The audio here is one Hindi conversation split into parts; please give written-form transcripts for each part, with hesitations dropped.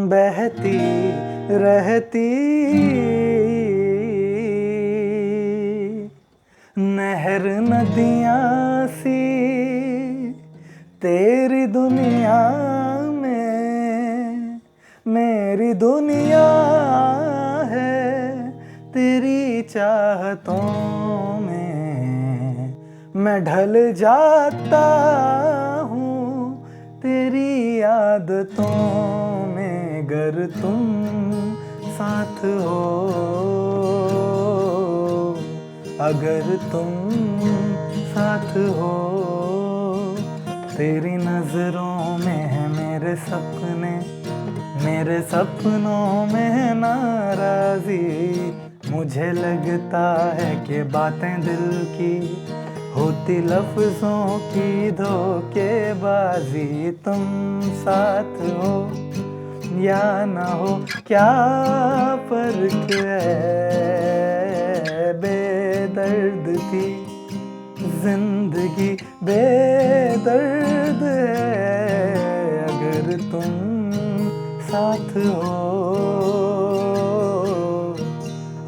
बहती रहती नहर नदियाँ सी तेरी दुनिया में मेरी दुनिया है तेरी चाहतों में मैं ढल जाता हूँ तेरी आदतों में गर तुम साथ हो अगर तुम साथ हो तेरी नज़रों में है मेरे सपनों में है नाराज़ी मुझे लगता है कि बातें दिल की होती लफ्ज़ों की धोखेबाजी तुम साथ हो या ना हो क्या फ़र्क है बेदर्द थी ज़िंदगी बेदर्द है अगर तुम साथ हो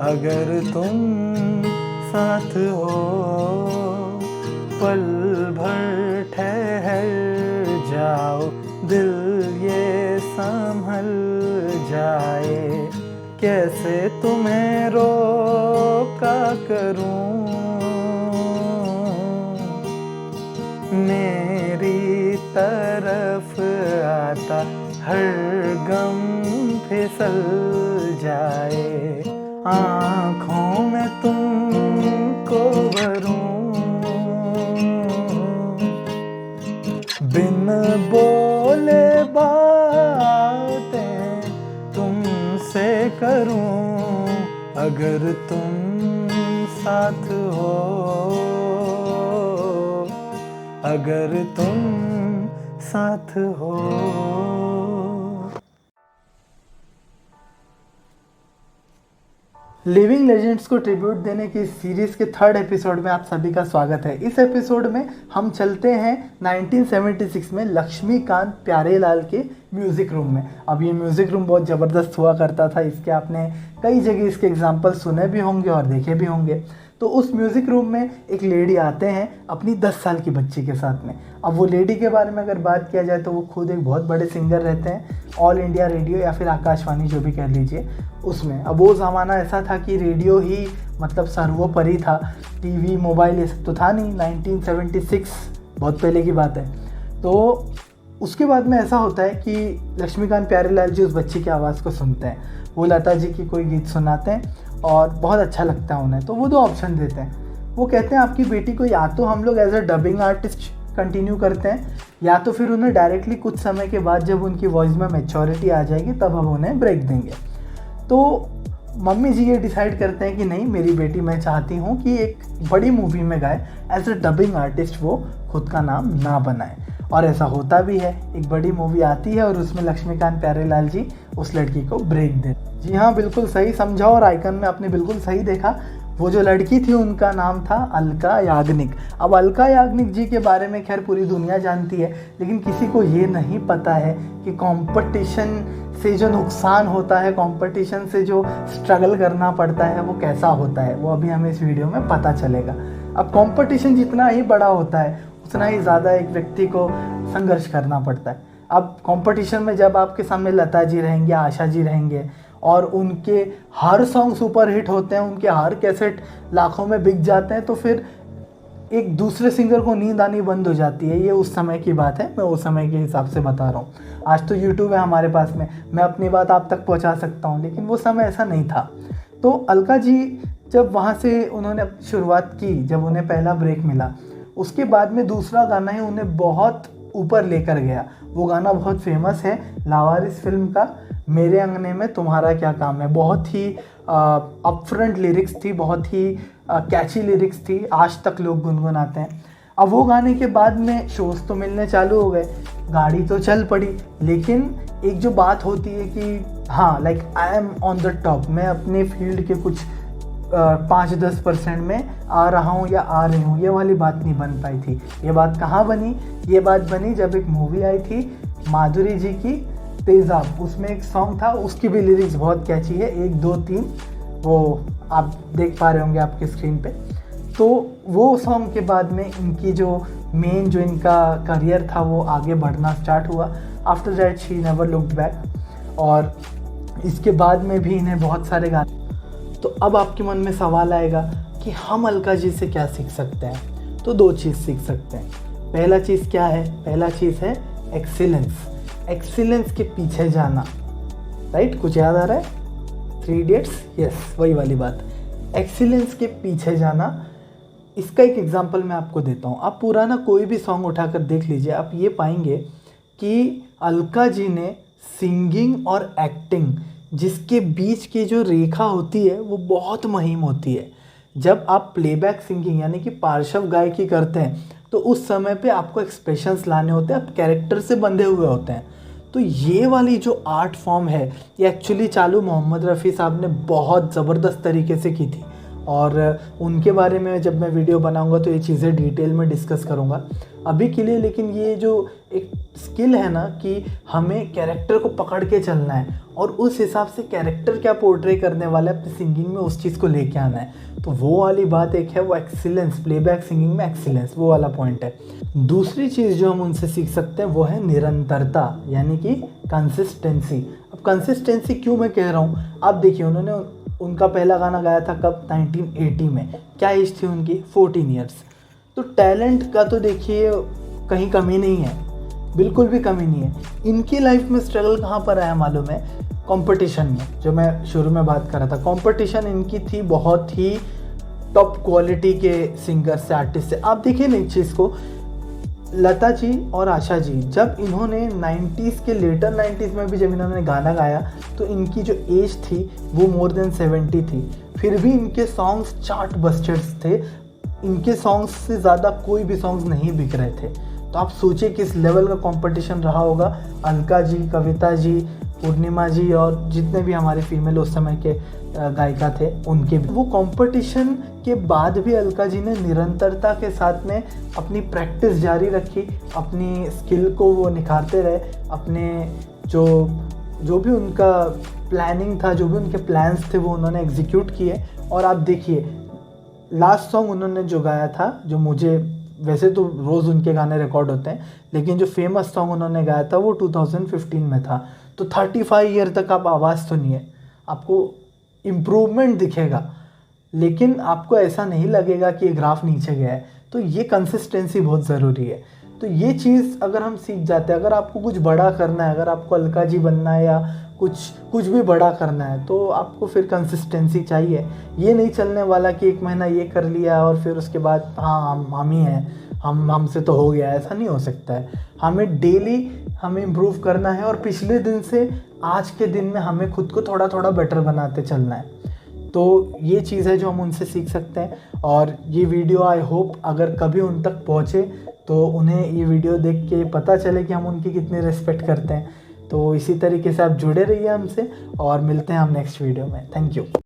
अगर तुम साथ हो पल भर ठहर जाओ दिल ये संभल जाए कैसे तुम्हें रोका करूं मेरी तरफ आता हर गम फिसल जाए आँखों में तुमको भरूं बिन बोले बातें तुमसे करूं अगर तुम साथ हो अगर तुम साथ हो। लिविंग लेजेंड्स को ट्रिब्यूट देने की सीरीज़ के 3rd एपिसोड में आप सभी का स्वागत है। इस एपिसोड में हम चलते हैं 1976 में लक्ष्मीकांत प्यारेलाल के म्यूज़िक रूम में। अब ये म्यूज़िक रूम बहुत ज़बरदस्त हुआ करता था, इसके आपने कई जगह इसके एग्जाम्पल सुने भी होंगे और देखे भी होंगे। तो उस म्यूज़िक रूम में एक लेडी आते हैं अपनी 10 साल की बच्ची के साथ में। अब वो लेडी के बारे में अगर बात किया जाए तो वो खुद एक बहुत बड़े सिंगर रहते हैं, ऑल इंडिया रेडियो या फिर आकाशवाणी जो भी कह लीजिए उसमें। अब वो ज़माना ऐसा था कि रेडियो ही मतलब सर्वोपरि था, टीवी मोबाइल ये सब तो था नहीं। 1976 बहुत पहले की बात है। तो उसके बाद में ऐसा होता है कि लक्ष्मीकांत प्यारेलाल जी उस बच्ची की आवाज़ को सुनते हैं, वो लता जी की कोई गीत सुनाते हैं और बहुत अच्छा लगता है उन्हें। तो वो 2 ऑप्शन देते हैं, वो कहते हैं आपकी बेटी को या तो हम लोग as a dubbing artist continue करते हैं या तो फिर उन्हें डायरेक्टली कुछ समय के बाद जब उनकी वॉइस में मैच्योरिटी आ जाएगी तब हम उन्हें ब्रेक देंगे। तो मम्मी जी ये डिसाइड करते हैं कि नहीं, मेरी बेटी मैं चाहती हूँ कि एक बड़ी मूवी में गाए, एज अ डबिंग आर्टिस्ट वो खुद का नाम ना बनाए। और ऐसा होता भी है, एक बड़ी मूवी आती है और उसमें लक्ष्मीकांत प्यारेलाल जी उस लड़की को ब्रेक दे। जी हाँ, बिल्कुल सही समझा और आइकन में आपने बिल्कुल सही देखा। वो जो लड़की थी उनका नाम था अलका याग्निक। अब अलका याग्निक जी के बारे में खैर पूरी दुनिया जानती है, लेकिन किसी को ये नहीं पता है कि कंपटीशन से जो नुकसान होता है, कंपटीशन से जो स्ट्रगल करना पड़ता है वो कैसा होता है, वो अभी हमें इस वीडियो में पता चलेगा। अब कंपटीशन जितना ही बड़ा होता है उतना ही ज़्यादा एक व्यक्ति को संघर्ष करना पड़ता है। अब कंपटीशन में जब आपके सामने लता जी रहेंगे, आशा जी रहेंगे और उनके हर सॉन्ग सुपर हिट होते हैं, उनके हर कैसेट लाखों में बिक जाते हैं, तो फिर एक दूसरे सिंगर को नींद आनी बंद हो जाती है। ये उस समय की बात है, मैं उस समय के हिसाब से बता रहा हूँ। आज तो यूट्यूब है हमारे पास में, मैं अपनी बात आप तक पहुँचा सकता हूँ, लेकिन वो समय ऐसा नहीं था। तो अलका जी जब वहाँ से उन्होंने शुरुआत की, जब उन्हें पहला ब्रेक मिला, उसके बाद में दूसरा गाना ही उन्हें बहुत ऊपर लेकर गया। वो गाना बहुत फेमस है, लावारिस फिल्म का मेरे अंगने में तुम्हारा क्या काम है। बहुत ही अपफ्रंट लिरिक्स थी, बहुत ही कैची लिरिक्स थी, आज तक लोग गुनगुनाते हैं। अब वो गाने के बाद में शोज़ तो मिलने चालू हो गए, गाड़ी तो चल पड़ी, लेकिन एक जो बात होती है कि हाँ like I am on the top, मैं अपने फील्ड के कुछ 5-10% में आ रहा हूँ या आ रही हूँ, ये वाली बात नहीं बन पाई थी। ये बात कहाँ बनी? ये बात बनी जब एक मूवी आई थी माधुरी जी की तेज़ाब, उसमें एक सॉन्ग था, उसकी भी लिरिक्स बहुत कैची है, 1 2 3, वो आप देख पा रहे होंगे आपके स्क्रीन पे। तो वो सॉन्ग के बाद में इनकी जो मेन जो इनका करियर था वो आगे बढ़ना स्टार्ट हुआ। After that she never looked back. और इसके बाद में भी इन्हें बहुत सारे गाने। तो अब आपके मन में सवाल आएगा कि हम अलका जी से क्या सीख सकते हैं। तो 2 चीज़ सीख सकते हैं। पहला चीज़ क्या है? पहला चीज़ है एक्सीलेंस। एक्सीलेंस के पीछे जाना, राइट? कुछ याद आ रहा है? 3 इडियट्स, यस, वही वाली बात। एक्सीलेंस के पीछे जाना। इसका एक एग्जांपल मैं आपको देता हूँ। आप पुराना कोई भी सॉन्ग उठाकर देख लीजिए, आप ये पाएंगे कि अलका जी ने सिंगिंग और एक्टिंग, जिसके बीच की जो रेखा होती है वो बहुत महीन होती है। जब आप प्लेबैक सिंगिंग यानी कि पार्श्व गायकी करते हैं तो उस समय पे आपको एक्सप्रेशंस लाने होते हैं, आप कैरेक्टर से बंधे हुए होते हैं। तो ये वाली जो आर्ट फॉर्म है ये एक्चुअली चालू मोहम्मद रफ़ी साहब ने बहुत ज़बरदस्त तरीके से की थी, और उनके बारे में जब मैं वीडियो बनाऊंगा तो ये चीज़ें डिटेल में डिस्कस करूंगा अभी के लिए। लेकिन ये जो एक स्किल है ना कि हमें कैरेक्टर को पकड़ के चलना है और उस हिसाब से कैरेक्टर क्या पोर्ट्रे करने वाला है अपनी सिंगिंग में, उस चीज़ को लेके आना है, तो वो वाली बात एक है, वो एक्सीलेंस, प्लेबैक सिंगिंग में एक्सीलेंस, वो वाला पॉइंट है। दूसरी चीज़ जो हम उनसे सीख सकते हैं वो है निरंतरता, यानी कि कंसिस्टेंसी। अब कंसिस्टेंसी क्यों मैं कह रहा हूँ, आप देखिए उन्होंने उनका पहला गाना गाया था कब? 1980 में। क्या एज थी उनकी? 14 ईयर्स। तो टैलेंट का तो देखिए कहीं कमी नहीं है, बिल्कुल भी कमी नहीं है। इनकी लाइफ में स्ट्रगल कहाँ पर आया मालूम है? कंपटीशन में। जो मैं शुरू में बात कर रहा था, कंपटीशन इनकी थी बहुत ही टॉप क्वालिटी के सिंगर से, आर्टिस्ट से। आप देखिए ना इस चीज़ को, लता जी और आशा जी जब इन्होंने 90s के लेटर 90s में भी जब इन्होंने गाना गाया तो इनकी जो एज थी वो मोर देन 70 थी, फिर भी इनके सॉन्ग्स चार्ट बस्टर्स थे। इनके सॉन्ग्स से ज़्यादा कोई भी सॉन्ग्स नहीं बिक रहे थे। तो आप सोचिए किस लेवल का कंपटीशन रहा होगा। अलका जी, कविता जी, पूर्णिमा जी और जितने भी हमारे फीमेल उस समय के गायिका थे उनके भी। वो कंपटीशन के बाद भी अलका जी ने निरंतरता के साथ में अपनी प्रैक्टिस जारी रखी, अपनी स्किल को वो निखारते रहे, अपने जो भी उनका प्लानिंग था, जो भी उनके प्लान्स थे वो उन्होंने एग्जीक्यूट किए। और आप देखिए लास्ट सॉन्ग उन्होंने जो गाया था, जो मुझे, वैसे तो रोज़ उनके गाने रिकॉर्ड होते हैं लेकिन जो फेमस सॉन्ग उन्होंने गाया था वो 2015 में था। तो 35 ईयर तक आप आवाज़ सुनिए, आपको इम्प्रूवमेंट दिखेगा, लेकिन आपको ऐसा नहीं लगेगा कि ये ग्राफ नीचे गया है। तो ये कंसिस्टेंसी बहुत ज़रूरी है। तो ये चीज़ अगर हम सीख जाते हैं, अगर आपको कुछ बड़ा करना है, अगर आपको अलका जी बनना है या कुछ भी बड़ा करना है, तो आपको फिर कंसिस्टेंसी चाहिए। ये नहीं चलने वाला कि 1 महीना ये कर लिया और फिर उसके बाद हाँ हम ही हैं, हमसे तो हो गया, ऐसा नहीं हो सकता है। हमें डेली हमें इम्प्रूव करना है और पिछले दिन से आज के दिन में हमें खुद को थोड़ा थोड़ा बेटर बनाते चलना है। तो ये चीज़ है जो हम उनसे सीख सकते हैं। और ये वीडियो आई होप अगर कभी उन तक पहुँचे तो उन्हें ये वीडियो देख के पता चले कि हम उनकी कितनी रिस्पेक्ट करते हैं। तो इसी तरीके से आप जुड़े रहिए हमसे और मिलते हैं हम नेक्स्ट वीडियो में। Thank you.